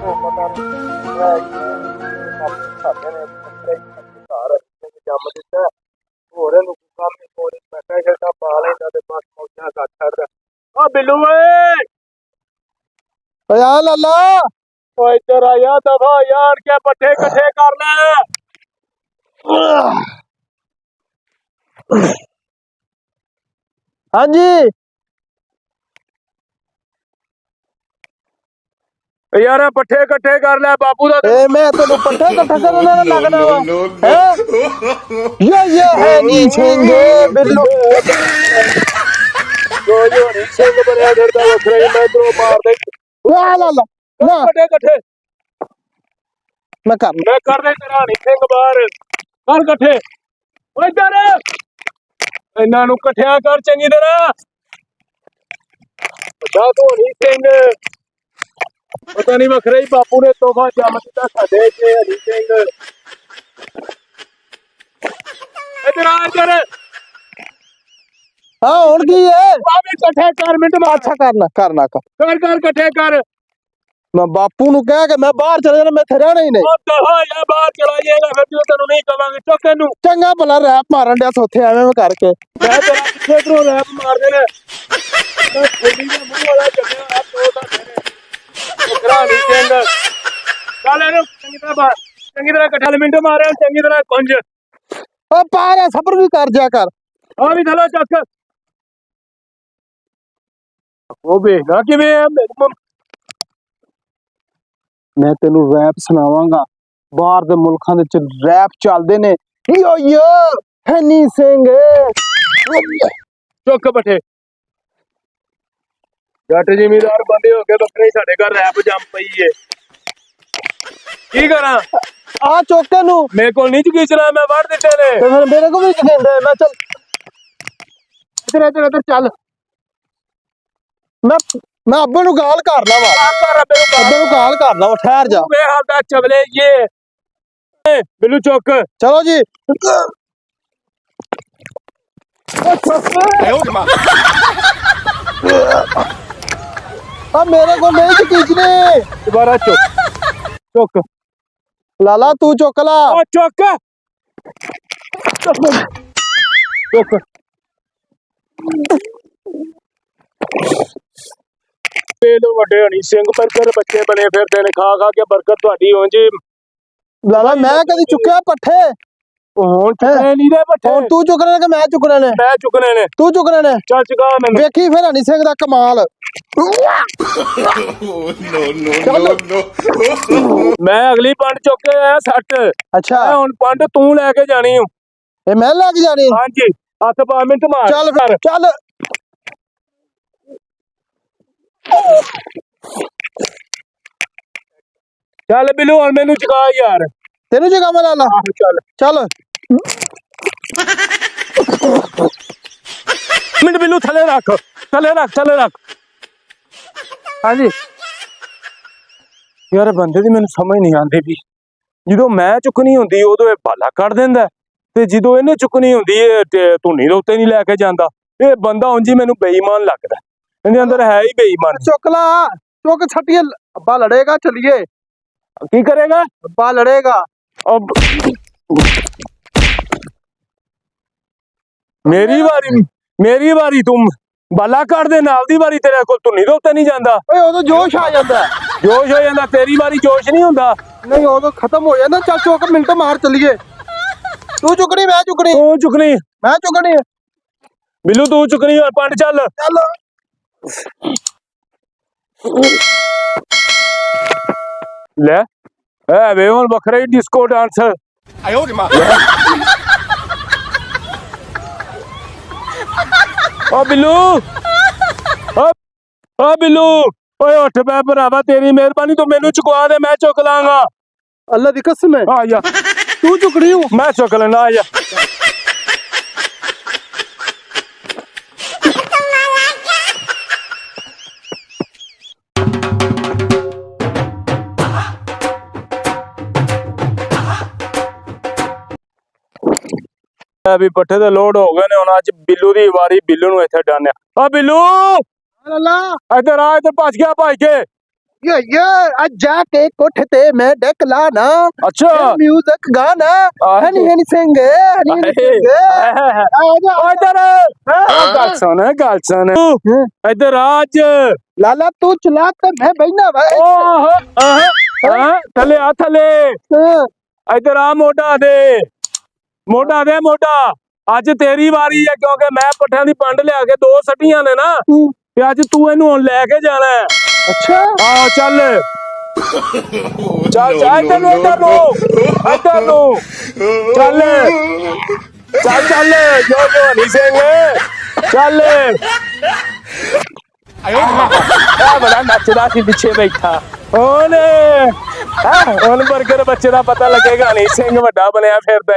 ਉਹ ਪਤਾ ਨਹੀਂ ਹੈ ਬਾਪੂ ਸਾਡੇ ਨੇ ਬੱਕਰੇ ਘਰ ਜੰਮ ਦਿੱਤਾ ਹੋਰ ਇਹਨੂੰ ਕੰਮ ਨਹੀਂ ਕੋਈ ਮੈਂ ਕਹਿ ਸਕਦਾ ਪਾ ਲੈਂਦਾ ਤੇ ਬਸ ਮੌਜਾਂ ਕਰ ਛੱਡਦਾ ਆ ਬਿੱਲੂ ਓਏ ਓਏ ਆ ਲਾਲਾ ਓਏ ਇੱਧਰ ਆ ਯਾ ਦਫਾ ਯਾਰ ਕੇ ਪੱਠੇ ਇਕੱਠੇ ਕਰ ਲੈ ਹਾਂਜੀ ਯਾਰ ਪੱਠੇ ਇਕੱਠੇ ਕਰ ਲੈ ਬਾਪੂ ਦਾ ਏ ਮੈਂ ਤੈਨੂੰ ਪੱਠਾ ਇਕੱਠਾ ਕਰਨ ਨਾਲ ਲੱਗਣਾ ਵਾ ਹੈ ਯਾ ਹੈ ਨੀ ਸਿੰਘ ਬਿੱਲੂ ਜੋ ਨਹੀਂ ਸਿੰਘ ਬਣਿਆ ਫਿਰਦਾ ਵੱਖਰਾ ਹੀ ਮੈਂ ਤੈਨੂੰ ਮਾਰ ਦੇ ਵਾ ਲਾਲਾ ਨਾ ਪੱਠੇ ਇਕੱਠੇ ਮੈਂ ਕਰ ਦੇ ਤੇਰਾ ਨਹੀਂ ਸਿੰਘ ਬਾਹਰ ਕਰ ਇਕੱਠੇ ਓਏ ਇੱਧਰ ਇਹਨਾਂ ਨੂੰ ਇਕੱਠਿਆਂ ਕਰ ਚੰਗੀ ਤਰ੍ਹਾਂ ਵੱਡਾ ਧੋਣੀ ਸਿੰਘ ਪਤਾ ਨਹੀਂ ਵੱਖਰਾ ਹੀ ਬਾਪੂ ਨੇ ਤੋਹਫਾ ਜੰਮ ਦਿੱਤਾ ਸਾਡੇ ਤੇ ਹਰੀ ਸਿੰਘ ਇੱਧਰ ਆ ਇੱਧਰ ਹਾਂ ਹੁਣ ਕੀ ਏ ਆਵੇ ਇਕੱਠੇ ਕਰ ਮਿੰਟ ਮਾਰ ਅੱਛਾ ਕਰਨਾ ਕਰ ਇਕੱਠੇ ਕਰ ਮੈਂ ਬਾਪੂ ਨੂੰ ਕਹਿ ਕੇ ਮੈਂ ਬਾਹਰ ਚਲੇ ਜਾਣਾ ਮੈਂ ਇੱਥੇ ਰਹਿਣਾ ਹੀ ਨਹੀਂ ਉਹ ਦਹਾ ਜਾਂ ਬਾਹਰ ਚਲਾ ਜਾਏਗਾ ਫਿਰ ਜਦੋਂ ਤੈਨੂੰ ਨਹੀਂ ਕਵਾਂਗੇ ਚੁੱਕ ਇਹਨੂੰ ਚੰਗਾ ਭਲਾ ਰੈਪ ਮਾਰਨ ਡਿਆ ਉੱਥੇ ਐਵੇਂ ਕਰਕੇ ਮੈਂ ਤੇਰਾ ਕਿੱਥੇ ਤੋਂ ਰੈਪ ਮਾਰਦੇ ਨੇ ਮੈਂ ਖੋਲੀ ਦਾ ਮੂੰਹ ਵਾਲਾ ਚੱਲਿਆ ਆ ਦੋ ਤਾਂ ਮੇਰੇ ਉਗਰਾ ਨਹੀਂ ਸਿੰਘ ਚੱਲ ਇਹਨੂੰ ਚੰਗੀ ਤਰ੍ਹਾਂ ਇਕੱਠਾ ਮਿੰਟ ਮਾਰਿਆ ਚੰਗੀ ਤਰ੍ਹਾਂ ਕੁੰਜ ਓ ਪਾਰੇ ਸਬਰ ਵੀ ਕਰ ਜਾ ਕਰ ਆ ਵੀ ਥਲੋ ਚੱਕ ਉਹ ਵੇਖਦਾ ਕਿਵੇਂ ਆ ਮੈਂ ਤੈਨੂੰ ਰੈਪ ਸੁਣਾਵਾਂਗਾ ਬਾਹਰ ਦੇ ਮੁਲਕਾਂ ਦੇ ਚ ਰੈਪ ਚੱਲਦੇ ਨੇ ਯੋ ਯੋ ਹਨੀ ਸਿੰਘ ਚੁੱਕ ਪੱਠੇ ਜੱਟ ਜ਼ਿਮੀਦਾਰ ਬੰਦੇ ਹੋ ਕੇ ਬੱਕਰੇ ਸਾਡੇ ਘਰ ਰੈਪ ਜੰਮ ਪਈ ਏ ਕੀ ਕਰਾਂ ਆ ਚੋਕੇ ਨੂੰ ਮੇਰੇ ਕੋਲ ਨਹੀਂ ਚੁਕੀਚਣਾ ਮੈਂ ਵੜ ਦਿੱਤੇ ਨੇ ਤੇ ਫਿਰ ਮੇਰੇ ਕੋਲ ਵੀ ਕਹਿੰਦੇ ਮੈਂ ਚੱਲ ਇੱਧਰ ਚੱਲ ਮੈਂ ਅੱਬੇ ਨੂੰ ਗਾਲ ਕਰਨਾ ਵਾ ਅੱਬੇ ਨੂੰ ਗਾਲ ਕਰਨਾ ਵਾ ਠਹਿਰ ਜਾ ਵੇ ਹਾਲਦਾ ਚਵਲੇ ਇਹ ਬਿੱਲੂ ਚੁੱਕ ਚਲੋ ਜੀ ਆ ਮੇਰੇ ਕੋਲ ਨਹੀਂ ਚੁਕੀਚਨੇ ਦੁਬਾਰਾ ਚੁੱਕ ਲਾਲਾ ਤੂੰ ਚੁੱਕ ਲਾ ਉਹ ਚੁੱਕ ਇਹਨੂੰ ਵੱਡੇ ਹਣੀ ਸਿੰਘ ਬਰਗਰ ਬੱਚੇ ਬਣੇ ਫਿਰਦੇ ਨੇ ਖਾ ਖਾ ਕੇ ਬਰਕਤ ਤੁਹਾਡੀ ਹੋ ਜੀ ਲਾਲਾ ਮੈਂ ਕਦੀ ਚੁੱਕਿਆ ਪੱਠੇ ਹੁਣ ਨਹੀਂ ਦੇ ਪੱਠੇ ਹੁਣ ਤੂੰ ਚੁੱਕਣੇ ਨੇ ਕਿ ਮੈਂ ਚੁੱਕਣੇ ਨੇ ਮੈਂ ਚੁੱਕਣੇ ਨੇ ਤੂੰ ਚੁੱਕਣੇ ਨੇ ਚੱਲ ਚੁਕਾ ਮੈਨੂੰ ਵੇਖੀ ਫਿਰ ਹਣੀ ਸਿੰਘ ਦਾ ਕਮਾਲ ਮੈਂ ਅਗਲੀ ਪੰਡ ਚੁੱਕ ਕੇ ਆਇਆ 60 ਅੱਛਾ ਹੁਣ ਪੰਡ ਤੂੰ ਲੈ ਕੇ ਜਾਣੀ ਓ ਇਹ ਮੈਂ ਲੈ ਕੇ ਜਾਣੀ ਹਾਂਜੀ ਹੱਥ ਪਾ ਮਿੰਟ ਮਾਰ ਚੱਲ ਫਿਰ ਚੱਲ ਚੱਲ ਬਿੱਲੂ ਹੁਣ ਮੈਨੂੰ ਚੁਕਾ ਯਾਰ ਤੈਨੂੰ ਜਗਾ ਮੈਂ ਲਾਲਾ ਚੱਲ ਮਿੰਟ ਬਿੱਲੂ ਥੱਲੇ ਰੱਖ ਹਾਂਜੀ ਯਾਰ ਬੰਦੇ ਦੀ ਮੈਨੂੰ ਸਮਝ ਨਹੀਂ ਆਉਂਦੀ ਵੀ ਜਦੋਂ ਮੈਂ ਚੁੱਕਣੀ ਹੁੰਦੀ ਉਦੋਂ ਇਹ ਬਾਲਾ ਕੱਢ ਦਿੰਦਾ ਤੇ ਜਦੋਂ ਇਹਨੇ ਚੁੱਕਣੀ ਹੁੰਦੀ ਇਹ ਧੁੰਨੀ ਦੇ ਉੱਤੇ ਨਹੀਂ ਲੈ ਕੇ ਜਾਂਦਾ ਇਹ ਬੰਦਾ ਉਂਝ ਹੀ ਮੈਨੂੰ ਬੇਈਮਾਨ ਲੱਗਦਾ ਇਹਦੇ ਅੰਦਰ ਹੈ ਹੀ ਬੇਈਮਾਨ ਚੁੱਕ ਲਾ ਚੁੱਕ ਛੱਟੀਏ ਅੱਬਾ ਲੜੇਗਾ ਚਲਿਏ ਕੀ ਕਰੇਗਾ ਅੱਬਾ ਲੜੇਗਾ ਮੇਰੀ ਵਾਰੀ ਤੂੰ ਬਾਲਾ ਕੱਢ ਦੇ ਨਾਲ ਦੀ ਵਾਰੀ ਤੇਰੇ ਕੋਲ ਧੁੰਨੀ ਦੇ ਉੱਤੇ ਨਹੀਂ ਜਾਂਦਾ ਓਏ ਉਦੋਂ ਜੋਸ਼ ਆ ਜਾਂਦਾ ਜੋਸ਼ ਹੋ ਜਾਂਦਾ ਤੇਰੀ ਵਾਰੀ ਜੋਸ਼ ਨਹੀਂ ਹੁੰਦਾ ਨਹੀਂ ਉਦੋਂ ਖਤਮ ਹੋ ਜਾਂਦਾ ਚੱਲ ਚੁੱਕ ਮਿੰਟ ਮਾਰ ਚਲੀਏ ਤੂੰ ਚੁੱਕਣੀ ਮੈਂ ਚੁੱਕਣੀ ਤੂੰ ਚੁੱਕਣੀ ਮੈਂ ਚੁੱਕਣੀ ਬਿੱਲੂ ਤੂੰ ਚੁੱਕਣੀ ਔਰ ਪੰਡ ਚੱਲ ਲੈ ਐ ਵੇ ਹੁਣ ਵੱਖਰਾ ਹੀ ਡਿਸਕੋ ਡਾਂਸ ਓ ਬਿੱਲੂ ਓ ਬਿੱਲੂ ਓਏ ਉੱਠ ਬੈ ਭਰਾਵਾ ਤੇਰੀ ਮਿਹਰਬਾਨੀ ਤੂੰ ਮੈਨੂੰ ਚੁਕਵਾ ਦੇ ਮੈਂ ਚੁੱਕ ਲਾਂਗਾ ਅੱਲਾ ਦੀ ਕਸਮ ਹੈ ਆ ਜਾ ਤੂੰ ਚੁੱਕਣੀ ਹੂੰ ਮੈਂ ਚੁੱਕ ਲੈਣਾ ਆ ਜਾ ਵੀ ਪੱਠੇ ਤੇ ਲੋਡ ਹੋ ਗਏ ਨੇ ਹੁਣ ਅੱਜ ਬਿੱਲੂ ਦੀ ਵਾਰੀ ਬਿੱਲੂ ਨੂੰ ਇੱਥੇ ਡਾਨਿਆ ਆ ਬਿੱਲੂ ਅੱਲਾ ਇੱਧਰ ਆ ਇੱਧਰ ਭੱਜ ਗਿਆ ਭਾਈ ਕੇ यो आज जाके कोठे ते मैं डेक लाना अच्छा म्यूजिक गाना हनी हनी सिंह हनी सिंह ਓ ਇੱਧਰ ਗੱਲ ਸੁਣ ਇੱਧਰ ਅੱਜ लाला तू चला तो मैं बहना भाई ਓਹ ਥੱਲੇ ਆ ਥੱਲੇ ਇੱਧਰ ਆ ਮੋਢਾ ਦੇ ਮੋਢਾ ਅੱਜ ਤੇਰੀ ਵਾਰੀ ਹੈ ਕਿਉਂਕਿ ਮੈਂ ਪੱਠਿਆਂ ਦੀ ਪੰਡ ਲਿਆ ਕੇ 2 ਸੱਟੀਆਂ ਨੇ ਨਾ ਤੇ ਅੱਜ ਤੂੰ ਇਹਨੂੰ ਹੁਣ ਲੈ ਕੇ ਜਾਣਾ ਹੈ। अच्छा ਆਹੋ ਚੱਲ ਚੱਲ ਇੱਧਰ ਨੂੰ ਚੱਲ ਜੋ ਹਨੀ ਸਿੰਘ ਚੱਲ ਆ ਬੜਾ ਨੱਚਦਾ ਸੀ ਪਿੱਛੇ ਬੈਠਾ ਹੁਣ ਬਰਗਰ ਬੱਚੇ ਦਾ ਪਤਾ ਲੱਗੇਗਾ ਹਨੀ ਸਿੰਘ ਵੱਡਾ ਬਣਿਆ ਫਿਰਦਾ